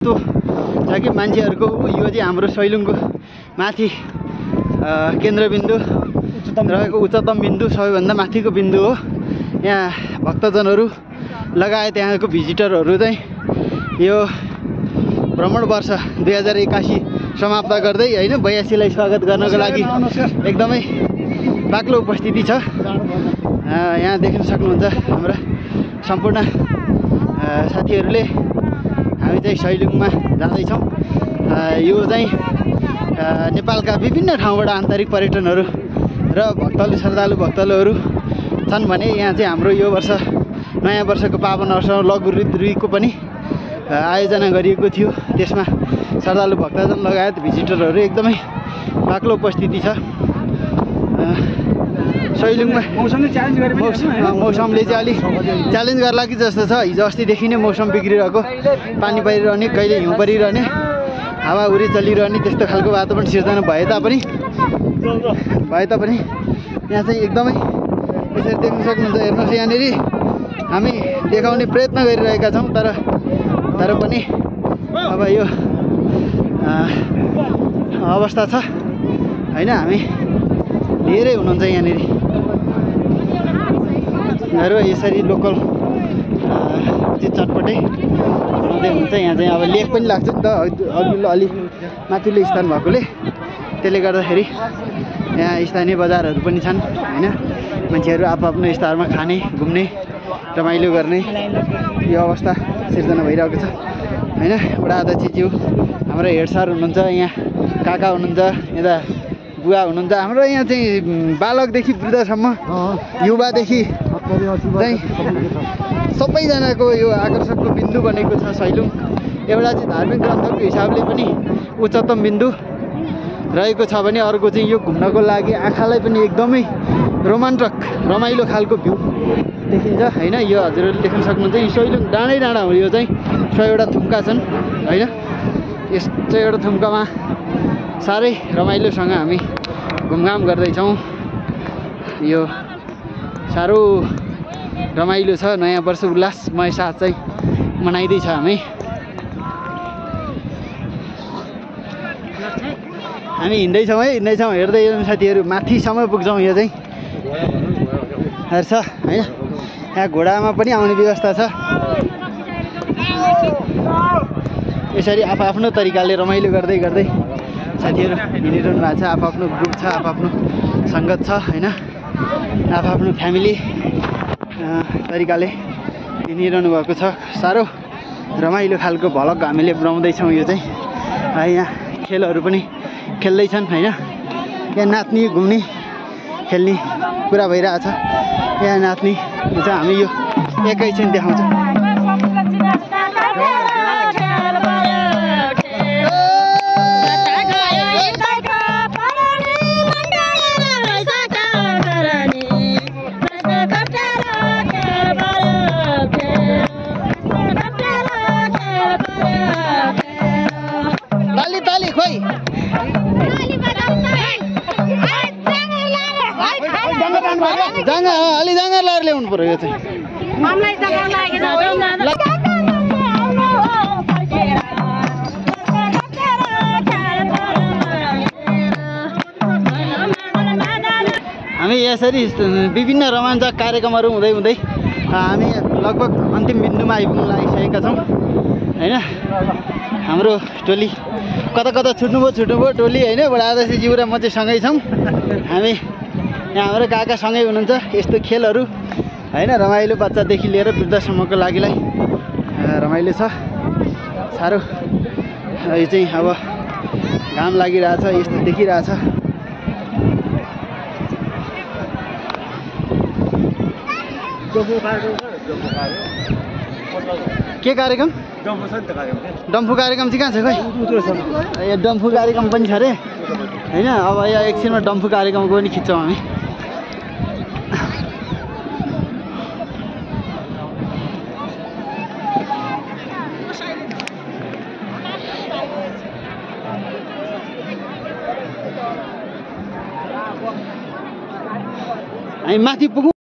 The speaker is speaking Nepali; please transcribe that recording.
यस्तो छ कि मान्छेहरूको यो चाहिँ हाम्रो सैलुङको माथि केन्द्रबिन्दु रहेको उच्चतम बिन्दु, सबैभन्दा माथिको बिन्दु हो। यहाँ भक्तजनहरू लगायत यहाँको भिजिटरहरू चाहिँ यो भ्रमण वर्ष 2081 समाप्त गर्दै होइन 82लाई स्वागत गर्नको लागि एकदमै बाक्लो उपस्थिति छ। यहाँ देख्न सक्नुहुन्छ हाम्रा सम्पूर्ण साथीहरूले हामी चाहिँ सैलुङमा जाँदैछौँ। यो चाहिँ नेपालका विभिन्न ठाउँबाट आन्तरिक पर्यटनहरू र श्रद्धालु भक्तहरू छन् भने यहाँ चाहिँ हाम्रो यो वर्ष नयाँ वर्षको पावन अवसरमा लघु हृदयको पनि आयोजना गरिएको थियो। त्यसमा श्रद्धालु भक्तजन लगायत भिजिटरहरू एकदमै बाक्लो उपस्थिति छ। सैलुङमा मौसमले चाहिँ अलिक च्यालेन्ज गर्ला कि जस्तो छ। हिजो अस्तिदेखि नै मौसम बिग्रिरहेको, पानी परिरहने, कहिले हिउँ परिरहने, हावाहुरी चलिरहने त्यस्तो खालको वातावरण सिर्जना भए तापनि यहाँ चाहिँ एकदमै यसरी देख्न सक्नुहुन्छ। हेर्नुहोस् यहाँनिर हामी देखाउने प्रयत्न गरिरहेका छौँ, तर पनि अब यो अवस्था छ होइन। हामी धेरै हुनुहुन्छ यहाँनिर यिनीहरू यसरी लोकल चटपटे बनाउँदै हुन्छ। यहाँ चाहिँ अब लेक पनि लाग्छ नि त अघिल्लो अलि माथिल्लो स्थान भएकोले, त्यसले गर्दाखेरि यहाँ स्थानीय बजारहरू पनि छन् होइन। मान्छेहरू आफ्नो स्तरमा खाने, घुम्ने, रमाइलो गर्ने यो अवस्था सिर्जना भइरहेको छ होइन। वडा अध्यक्षज्यू हाम्रो हेड सर हुनुहुन्छ, यहाँ काका हुनुहुन्छ, यता बुवा हुनुहुन्छ। हाम्रो यहाँ चाहिँ बालकदेखि वृद्धसम्म, युवादेखि चाहिँ सबैजनाको यो आकर्षणको बिन्दु बनेको छ सैलुङ। एउटा चाहिँ धार्मिक ग्रन्थको हिसाबले पनि उच्चतम बिन्दु रहेको छ भने अर्को चाहिँ यो घुम्नको लागि आँखालाई पनि एकदमै रोमाञ्चक रमाइलो खालको भ्यू देखिन्छ होइन। यो हजुरहरूले देख्न सक्नुहुन्छ यो सैलुङ डाँडै डाँडा हो। यो चाहिँ 100वटा थुम्का छन् होइन। यस 100वटा थुम्कामा साह्रै रमाइलोसँग हामी घुमघाम गर्दैछौँ। यो साह्रो रमाइलो छ। नयाँ वर्ष उल्लासमय साथ चाहिँ मनाइँदैछ हामी हिँड्दैछौँ है, हेर्दै साथीहरू माथिसम्म पुग्छौँ। यो चाहिँ हेर्छ होइन। यहाँ घोडामा पनि आउने व्यवस्था छ। यसरी आफ्नो तरिकाले रमाइलो गर्दै साथीहरू हिँडिरहनु भएको छ। आफ्नो ग्रुप छ, आफ्नो सङ्गत छ होइन। आफ्नो फ्यामिली तरिकाले हिँडिरहनु भएको छ। साह्रो रमाइलो खालको भ्लग हामीले बनाउँदैछौँ। यो चाहिँ यहाँ खेलहरू पनि खेल्दैछन् होइन। यहाँ नाच्ने, घुम्ने, खेल्ने कुरा भइरहेछ। यहाँ नाच्ने चाहिँ हामी यो एकैछिन देखाउँछौँ। ताली खोइ अलि जाँगर लाएर ल्याउनु पर्यो। यो चाहिँ हामी यसरी विभिन्न रोमाञ्चक कार्यक्रमहरू हुँदै हामी लगभग अन्तिम बिन्दुमा आइपुग्न लागिसकेका छौँ होइन। हाम्रो टोली कता छुट्नुभयो टोली होइन। बडा अध्यक्षज्यू र म चाहिँ सँगै छौँ। हामी यहाँ हाम्रो काका सँगै हुनुहुन्छ। यस्तो खेलहरू होइन रमाइलो, बच्चादेखि लिएर वृद्धसम्मको लागिलाई रमाइलो छ। साह्रो यो चाहिँ अब घाम लागिरहेछ, यस्तो देखिरहेछ। के कार्यक्रम? डम्फु कार्यक्रम चाहिँ कहाँ छ खै? यो डम्फु कार्यक्रम पनि छ अरे होइन। अब यहाँ एकछिनमा डम्फु कार्यक्रमको पनि खिच्छौँ हामी। हामी माथि पुगौँ।